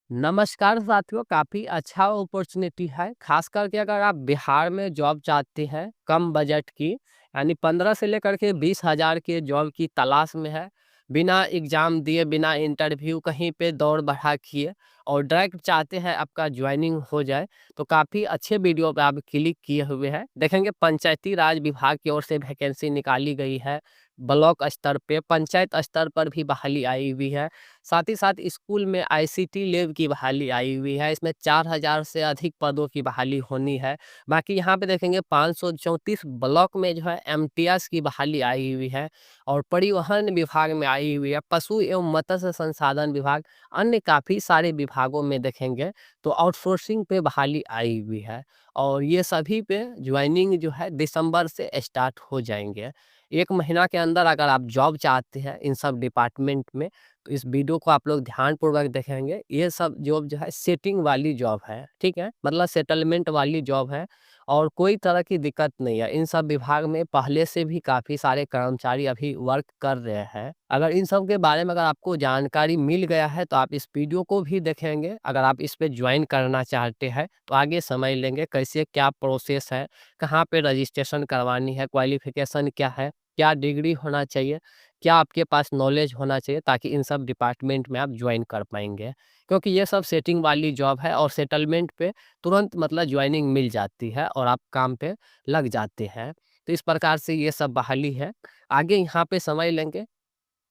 नमस्कार साथियों, काफ़ी अच्छा अपॉर्चुनिटी है। ख़ास करके अगर आप बिहार में जॉब चाहते हैं कम बजट की, यानी 15 से लेकर के 20,000 के जॉब की तलाश में है। बिना एग्ज़ाम दिए, बिना इंटरव्यू कहीं पे दौड़ बढ़ा किए और डायरेक्ट चाहते हैं आपका जॉइनिंग हो जाए, तो काफ़ी अच्छे वीडियो पे आप क्लिक किए हुए हैं। देखेंगे पंचायती राज विभाग की ओर से वैकेंसी निकाली गई है। ब्लॉक स्तर पे, पंचायत स्तर पर भी बहाली आई हुई है। साथ ही साथ स्कूल में आईसीटी लैब की बहाली आई हुई है। इसमें 4,000 से अधिक पदों की बहाली होनी है। बाकी यहाँ पे देखेंगे 534 ब्लॉक में जो है एमटीएस की बहाली आई हुई है और परिवहन विभाग में आई हुई है। पशु एवं मत्स्य संसाधन विभाग, अन्य काफ़ी सारे विभागों में देखेंगे तो आउटसोर्सिंग पे बहाली आई हुई है और ये सभी पे ज्वाइनिंग जो है दिसंबर से स्टार्ट हो जाएंगे। 1 महीना के अंदर अगर आप जॉब चाहते हैं इन सब डिपार्टमेंट में, तो इस वीडियो को आप लोग ध्यानपूर्वक देखेंगे। ये सब जॉब जो है सेटिंग वाली जॉब है, ठीक है? मतलब सेटलमेंट वाली जॉब है और कोई तरह की दिक्कत नहीं है। इन सब विभाग में पहले से भी काफ़ी सारे कर्मचारी अभी वर्क कर रहे हैं। अगर इन सब के बारे में अगर आपको जानकारी मिल गया है, तो आप इस वीडियो को भी देखेंगे। अगर आप इस पे जॉइन करना चाहते हैं, तो आगे समझ लेंगे कैसे क्या प्रोसेस है, कहाँ पे रजिस्ट्रेशन करवानी है, क्वालिफ़िकेशन क्या है, क्या डिग्री होना चाहिए, क्या आपके पास नॉलेज होना चाहिए, ताकि इन सब डिपार्टमेंट में आप ज्वाइन कर पाएँगे। क्योंकि ये सब सेटिंग वाली जॉब है और सेटलमेंट पे तुरंत मतलब ज्वाइनिंग मिल जाती है और आप काम पे लग जाते हैं। तो इस प्रकार से ये सब बहाली है। आगे यहाँ पे समझ लेंगे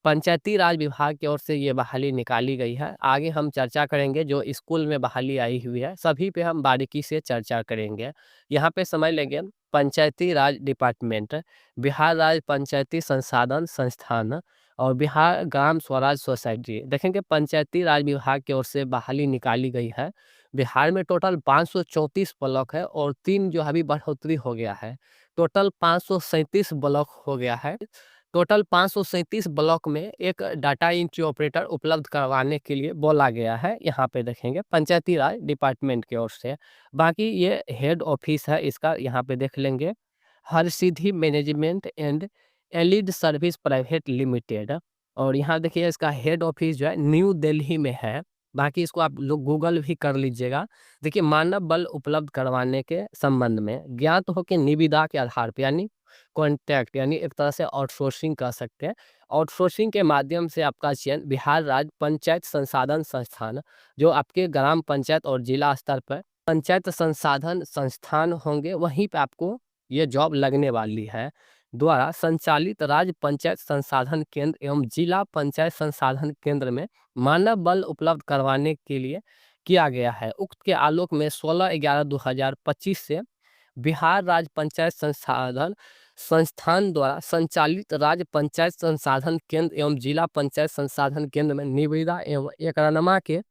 पंचायती राज विभाग की ओर से ये बहाली निकाली गई है। आगे हम चर्चा करेंगे जो स्कूल में बहाली आई हुई है, सभी पे हम बारीकी से चर्चा करेंगे। यहाँ पे समझ लेंगे पंचायती राज डिपार्टमेंट, बिहार राज्य पंचायती संसाधन संस्थान और बिहार ग्राम स्वराज सोसाइटी। देखेंगे पंचायती राज विभाग की ओर से बहाली निकाली गई है। बिहार में टोटल 534 ब्लॉक है और 3 जो अभी बढ़ोतरी हो गया है। टोटल 537 ब्लॉक हो गया है। टोटल 537 ब्लॉक में एक डाटा एंट्री ऑपरेटर उपलब्ध करवाने के लिए बोला गया है। यहाँ पे देखेंगे पंचायती राज डिपार्टमेंट की ओर से। बाकी ये हेड ऑफिस है इसका, यहाँ पे देख लेंगे Harsiddhi management and allied service private limited. और यहाँ देखिए इसका हेड ऑफिस जो है न्यू दिल्ली में है। बाकी इसको आप लोग गूगल भी कर लीजिएगा। देखिए मानव बल उपलब्ध करवाने के संबंध में ज्ञात हो के निविदा के आधार पर, यानी कॉन्टैक्ट, यानी एक तरह से आउटसोर्सिंग कह सकते हैं। आउटसोर्सिंग के माध्यम से आपका चयन बिहार राज्य पंचायत संसाधन संस्थान, जो आपके ग्राम पंचायत और जिला स्तर पर पंचायत संसाधन संस्थान होंगे, वहीं पे आपको ये जॉब लगने वाली है, द्वारा संचालित राज्य पंचायत संसाधन केंद्र एवं जिला पंचायत संसाधन केंद्र में मानव बल उपलब्ध करवाने के लिए किया गया है। उक्त के आलोक में 16/11/2025 से बिहार राज्य पंचायत संसाधन संस्थान द्वारा संचालित राज्य पंचायत संसाधन केंद्र एवं जिला पंचायत संसाधन केंद्र में निविदा एवं एकरारमा के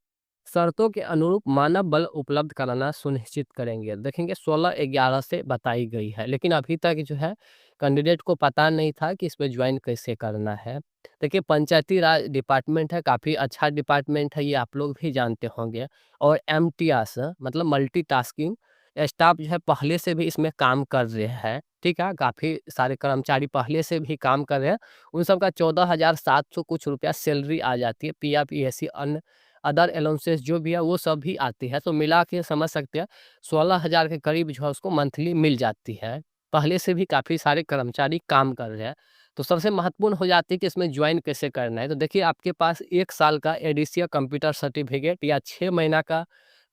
शर्तों के अनुरूप मानव बल उपलब्ध कराना सुनिश्चित करेंगे। देखेंगे 16/11 से बताई गई है, लेकिन अभी तक जो है कैंडिडेट को पता नहीं था कि इसमें ज्वाइन कैसे करना है। देखिए पंचायती राज डिपार्टमेंट है, काफ़ी अच्छा डिपार्टमेंट है, ये आप लोग भी जानते होंगे। और एमटीएस मतलब मल्टीटास्किंग स्टाफ जो है पहले से भी इसमें काम कर रहे हैं, ठीक है? काफ़ी सारे कर्मचारी पहले से भी काम कर रहे हैं। उन सबका 14,700 कुछ रुपया सैलरी आ जाती है। पीएफ, पीएससी, अन्य अदर अलाउंसेस जो भी है वो सब भी आती है। तो मिला के समझ सकते हैं 16,000 के करीब जो है उसको मंथली मिल जाती है। पहले से भी काफ़ी सारे कर्मचारी काम कर रहे हैं। तो सबसे महत्वपूर्ण हो जाती है कि इसमें ज्वाइन कैसे करना है। तो देखिए आपके पास 1 साल का एडीसीए कंप्यूटर सर्टिफिकेट या 6 महीना का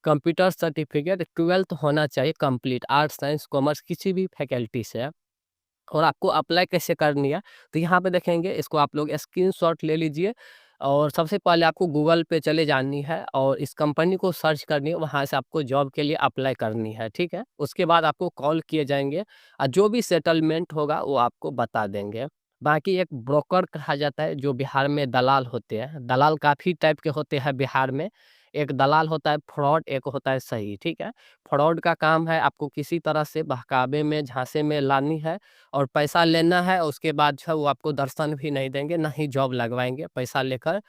कंप्यूटर सर्टिफिकेट, 12th होना चाहिए कंप्लीट, आर्ट्स, साइंस, कॉमर्स किसी भी फैकल्टी से। और आपको अप्लाई कैसे करनी है, तो यहाँ पे देखेंगे, इसको आप लोग स्क्रीनशॉट ले लीजिए और सबसे पहले आपको गूगल पे चले जानी है और इस कंपनी को सर्च करनी है, वहाँ से आपको जॉब के लिए अप्लाई करनी है, ठीक है? उसके बाद आपको कॉल किए जाएंगे और जो भी सेटलमेंट होगा वो आपको बता देंगे। बाकी एक ब्रोकर कहा जाता है जो बिहार में दलाल होते हैं। दलाल काफ़ी टाइप के होते हैं बिहार में। एक दलाल होता है फ्रॉड, एक होता है सही, ठीक है? फ्रॉड का काम है आपको किसी तरह से बहकावे में, झांसे में लानी है और पैसा लेना है। उसके बाद जो है वो आपको दर्शन भी नहीं देंगे, ना ही जॉब लगवाएँगे। पैसा लेकर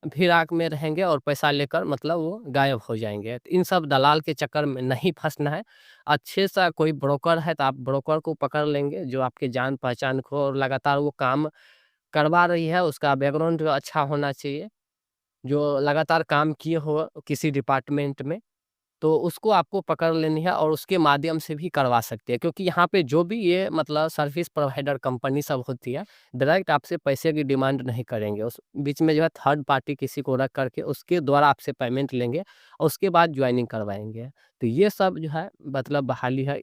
फिराक में रहेंगे और पैसा लेकर मतलब वो गायब हो जाएँगे। तो इन सब दलाल के चक्कर में नहीं फँसना है। अच्छे सा कोई ब्रोकर है तो आप ब्रोकर को पकड़ लेंगे जो आपके जान-पहचान को और लगातार वो काम करवा रही है, उसका बैकग्राउंड जो अच्छा होना चाहिए। जो लगातार काम किए हो किसी डिपार्टमेंट में, तो उसको आपको पकड़ लेनी है और उसके माध्यम से भी करवा सकते हैं। क्योंकि यहाँ पे जो भी ये मतलब सर्विस प्रोवाइडर कंपनी सब होती है, डायरेक्ट आपसे पैसे की डिमांड नहीं करेंगे। उस बीच में जो है थर्ड पार्टी किसी को रख करके उसके द्वारा आपसे पेमेंट लेंगे और उसके बाद जॉइनिंग करवाएँगे। तो ये सब जो है मतलब बहाली है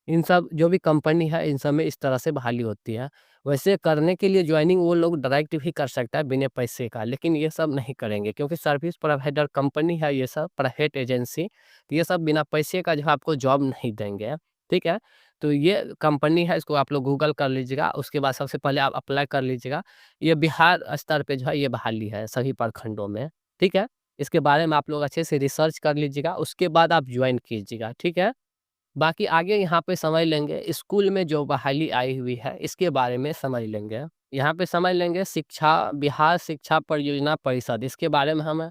इन सब जो भी कंपनी है, इन सब में इस तरह से बहाली होती है। वैसे करने के लिए जॉइनिंग वो लोग डायरेक्ट भी कर सकता है बिना पैसे का, लेकिन ये सब नहीं करेंगे क्योंकि सर्विस प्रोवाइडर कंपनी है ये सब, प्राइवेट एजेंसी, तो ये सब बिना पैसे का जो है आपको जॉब नहीं देंगे, ठीक है? तो ये कंपनी है, इसको आप लोग गूगल कर लीजिएगा, उसके बाद सबसे पहले आप अप्लाई कर लीजिएगा। ये बिहार स्तर पे जो है ये बहाली है सभी प्रखंडों में, ठीक है? इसके बारे में आप लोग अच्छे से रिसर्च कर लीजिएगा, उसके बाद आप जॉइन कीजिएगा, ठीक है? बाकी आगे यहाँ पे समझ लेंगे स्कूल में जो बहाली आई हुई है इसके बारे में समझ लेंगे। यहाँ पे समझ लेंगे शिक्षा बिहार शिक्षा परियोजना परिषद, इसके बारे में हम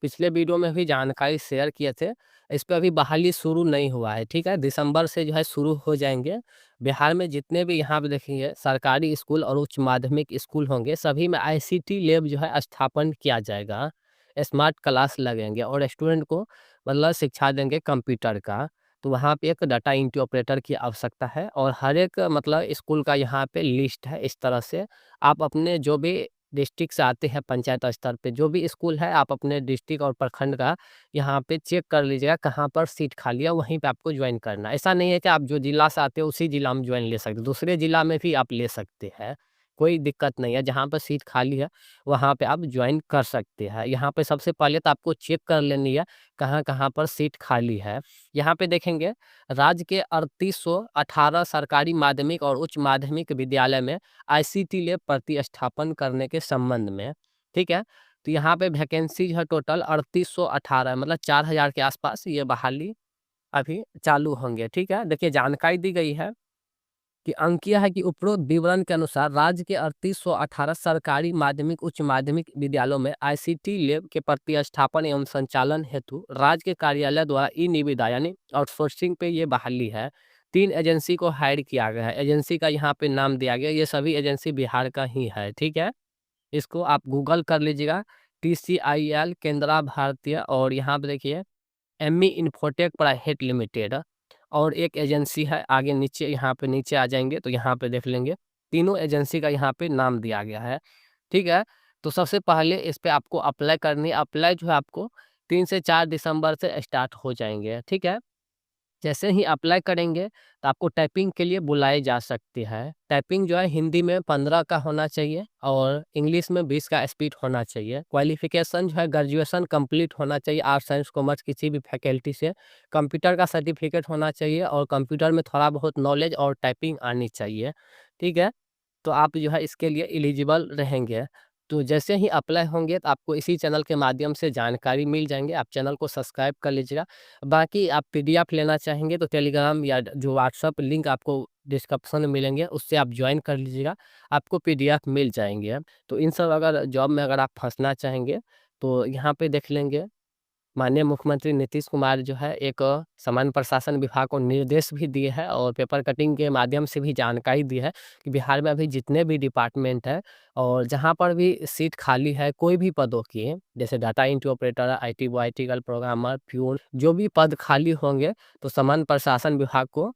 पिछले वीडियो में भी जानकारी शेयर किए थे। इस पे अभी बहाली शुरू नहीं हुआ है, ठीक है? दिसंबर से जो है शुरू हो जाएँगे। बिहार में जितने भी यहाँ पे देखेंगे सरकारी स्कूल और उच्च माध्यमिक स्कूल होंगे, सभी में आईसीटी लैब जो है स्थापन किया जाएगा। स्मार्ट क्लास लगेंगे और स्टूडेंट को मतलब शिक्षा देंगे कंप्यूटर का। तो वहाँ पे एक डाटा एंट्री ऑपरेटर की आवश्यकता है और हर एक मतलब स्कूल का यहाँ पे लिस्ट है। इस तरह से आप अपने जो भी डिस्ट्रिक्ट से आते हैं पंचायत स्तर पे जो भी स्कूल है, आप अपने डिस्ट्रिक्ट और प्रखंड का यहाँ पे चेक कर लीजिएगा कहाँ पर सीट खाली है, वहीं पे आपको ज्वाइन करना है। ऐसा नहीं है कि आप जो जिला से आते हो उसी जिला में ज्वाइन ले सकते हो, दूसरे जिला में भी आप ले सकते हैं, कोई दिक्कत नहीं है। जहाँ पर सीट खाली है वहाँ पे आप ज्वाइन कर सकते हैं। यहाँ पे सबसे पहले तो आपको चेक कर लेनी है कहाँ-कहाँ पर सीट खाली है। यहाँ पे देखेंगे राज्य के 3818 सरकारी माध्यमिक और उच्च माध्यमिक विद्यालय में आईसीटी लैब प्रतिस्थापन करने के संबंध में, ठीक है? तो यहाँ पे वैकेंसी जो है टोटल 3818 मतलब 4000 के आसपास ये बहाली अभी चालू होंगे, ठीक है? देखिए जानकारी दी गई है कि अंकिया है कि उपरोक्त विवरण के अनुसार राज्य के 3818 सरकारी माध्यमिक उच्च माध्यमिक विद्यालयों में आईसीटी लैब के प्रतिस्थापन एवं संचालन हेतु राज्य के कार्यालय द्वारा ई निविदा यानी आउटसोर्सिंग पे ये बहाली है। 3 एजेंसी को हायर किया गया है, एजेंसी का यहाँ पे नाम दिया गया, ये सभी एजेंसी बिहार का ही है, ठीक है? इसको आप गूगल कर लीजिएगा, TCIL केंद्रा भारतीय और यहाँ पे देखिए एमी इन्फोटेक प्राइवेट लिमिटेड और एक एजेंसी है आगे नीचे, यहाँ पे नीचे आ जाएंगे तो यहाँ पे देख लेंगे तीनों एजेंसी का यहाँ पे नाम दिया गया है, ठीक है? तो सबसे पहले इस पे आपको अप्लाई करनी है। अप्लाई जो है आपको 3 से 4 दिसंबर से स्टार्ट हो जाएंगे, ठीक है? जैसे ही अप्लाई करेंगे तो आपको टाइपिंग के लिए बुलाए जा सकते हैं। टाइपिंग जो है हिंदी में 15 का होना चाहिए और इंग्लिश में 20 का स्पीड होना चाहिए। क्वालिफिकेशन जो है ग्रेजुएशन कंप्लीट होना चाहिए, आर्ट्स साइंस कॉमर्स किसी भी फैकल्टी से। कंप्यूटर का सर्टिफिकेट होना चाहिए और कंप्यूटर में थोड़ा बहुत नॉलेज और टाइपिंग आनी चाहिए, ठीक है? तो आप जो है इसके लिए एलिजिबल रहेंगे। तो जैसे ही अप्लाई होंगे तो आपको इसी चैनल के माध्यम से जानकारी मिल जाएँगे, आप चैनल को सब्सक्राइब कर लीजिएगा। बाकी आप पीडीएफ लेना चाहेंगे तो टेलीग्राम या जो व्हाट्सएप लिंक आपको डिस्क्रिप्शन में मिलेंगे उससे आप ज्वाइन कर लीजिएगा, आपको पीडीएफ मिल जाएँगे। तो इन सब अगर जॉब में अगर आप फँसना चाहेंगे तो यहाँ पे देख लेंगे माननीय मुख्यमंत्री नीतीश कुमार जो है एक सामान्य प्रशासन विभाग को निर्देश भी दिए हैं और पेपर कटिंग के माध्यम से भी जानकारी दी है कि बिहार में अभी जितने भी डिपार्टमेंट है और जहाँ पर भी सीट खाली है कोई भी पदों की, जैसे data entry operator, IT boy, tackle programmer, peon, जो भी पद खाली होंगे तो सामान्य प्रशासन विभाग को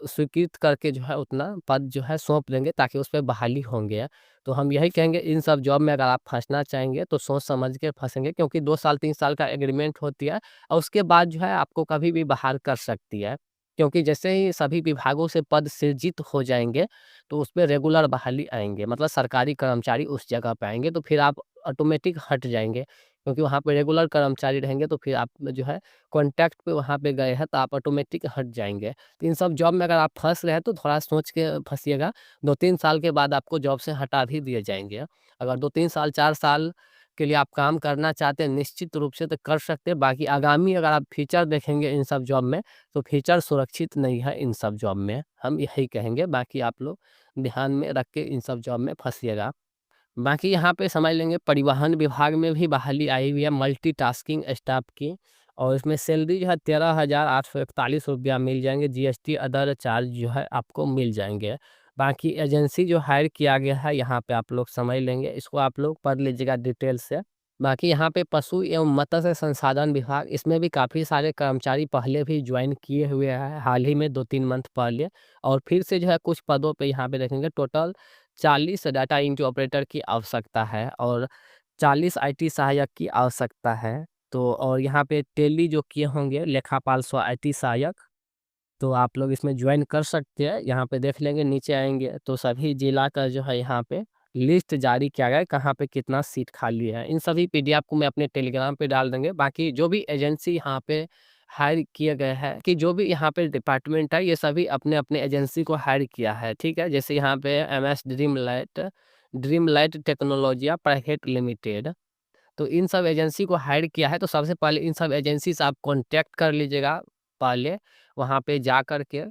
स्वीकृत करके जो है उतना पद जो है सौंप देंगे ताकि उस पे बहाली होंगे। तो हम यही कहेंगे इन सब जॉब में अगर आप फँसना चाहेंगे तो सोच समझ के फँसेंगे, क्योंकि 2 साल 3 साल का एग्रीमेंट होती है और उसके बाद जो है आपको कभी भी बाहर कर सकती है। क्योंकि जैसे ही सभी विभागों से पद सृजित हो जाएँगे तो उसपे रेगुलर बहाली आएँगे, मतलब सरकारी कर्मचारी उस जगह पे आएँगे तो फिर आप ऑटोमेटिक हट जाएँगे। क्योंकि वहाँ पे रेगुलर कर्मचारी रहेंगे तो फिर आप जो है कॉन्ट्रैक्ट पे वहाँ पे गए हैं तो आप ऑटोमेटिक हट जाएँगे। तो इन सब जॉब में अगर आप फँस रहे हैं तो थोड़ा सोच के फँसिएगा। 2-3 साल के बाद आपको जॉब से हटा भी दिए जाएँगे। अगर 2-3 साल 4 साल के लिए आप काम करना चाहते हैं निश्चित रूप से तो कर सकते हैं। बाकी आगामी अगर आप फ्यूचर देखेंगे इन सब जॉब में तो फ्यूचर सुरक्षित नहीं है इन सब जॉब में, हम यही कहेंगे। बाकी आप लोग ध्यान में रख के इन सब जॉब में फँसिएगा। बाकी यहाँ पे समझ लेंगे परिवहन विभाग में भी बहाली आई हुई है मल्टीटास्किंग स्टाफ की और इसमें सैलरी जो है 13,841 रुपया मिल जाएंगे, जीएसटी अदर चार्ज जो है आपको मिल जाएंगे। बाकी एजेंसी जो हायर किया गया है यहाँ पे आप लोग समझ लेंगे, इसको आप लोग पढ़ लीजिएगा डिटेल से। बाकी यहाँ पे पशु एवं मत्स्य संसाधन विभाग, इसमें भी काफ़ी सारे कर्मचारी पहले भी जॉइन किए हुए हैं, हाल ही में 2-3 मंथ पहले, और फिर से जो है कुछ पदों पे यहाँ पे देखेंगे टोटल 40 डाटा एंट्री ऑपरेटर की आवश्यकता है और 40 आईटी सहायक की आवश्यकता है। तो और यहाँ पे टैली जो किए होंगे लेखापाल स्व आईटी सहायक, तो आप लोग इसमें ज्वाइन कर सकते हैं। यहाँ पे देख लेंगे, नीचे आएँगे तो सभी जिला का जो है यहाँ पे लिस्ट जारी किया गया है, कहाँ पे कितना सीट खाली है। इन सभी पीडीएफ को मैं अपने टेलीग्राम पे डाल देंगे। बाकी जो भी एजेंसी यहाँ पे हायर किए गए हैं, कि जो भी यहाँ पे डिपार्टमेंट है, ये सभी अपने-अपने एजेंसी को हायर किया है, ठीक है? जैसे यहाँ पे एमएस ड्रीमलाइट टेक्नोलॉजिया प्राइवेट लिमिटेड, तो इन सब एजेंसी को हायर किया है। तो सबसे पहले इन सब एजेंसी से आप कॉन्टैक्ट कर लीजिएगा पहले, वहाँ पे जा कर के।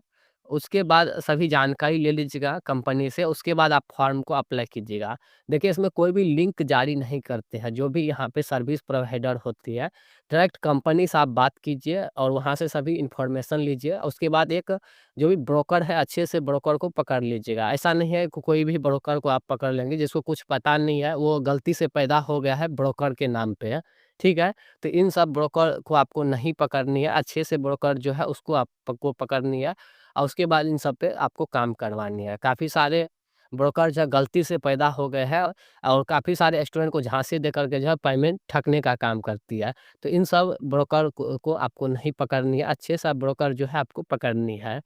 उसके बाद सभी जानकारी ले लीजिएगा कंपनी से, उसके बाद आप फॉर्म को अप्लाई कीजिएगा। देखिए, इसमें कोई भी लिंक जारी नहीं करते हैं, जो भी यहाँ पे सर्विस प्रोवाइडर होती है, डायरेक्ट कंपनी से आप बात कीजिए और वहाँ से सभी इन्फॉर्मेशन लीजिए। उसके बाद एक जो भी ब्रोकर है, अच्छे से ब्रोकर को पकड़ लीजिएगा। ऐसा नहीं है कि कोई भी ब्रोकर को आप पकड़ लेंगे जिसको कुछ पता नहीं है, वो गलती से पैदा हो गया है ब्रोकर के नाम पे, ठीक है? तो इन सब ब्रोकर को आपको नहीं पकड़नी है, अच्छे से ब्रोकर जो है उसको आपको पकड़नी है और उसके बाद इन सब पे आपको काम करवानी है। काफ़ी सारे ब्रोकर जो है गलती से पैदा हो गए हैं और काफ़ी सारे स्टूडेंट को झांसे दे करके जो है पेमेंट ठगने का काम करती है। तो इन सब ब्रोकर को आपको नहीं पकड़नी है, अच्छे से ब्रोकर जो है आपको पकड़नी है।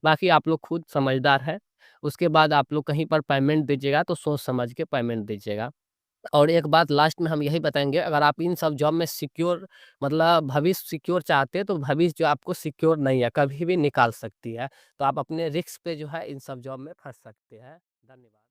बाकी आप लोग खुद समझदार हैं, उसके बाद आप लोग कहीं पर पेमेंट दीजिएगा तो सोच समझ के पेमेंट दीजिएगा। और एक बात लास्ट में हम यही बताएँगे, अगर आप इन सब जॉब में सिक्योर, मतलब भविष्य सिक्योर चाहते हैं, तो भविष्य जो आपको सिक्योर नहीं है, कभी भी निकाल सकती है। तो आप अपने रिस्क पे जो है इन सब जॉब में फँस सकते हैं। धन्यवाद।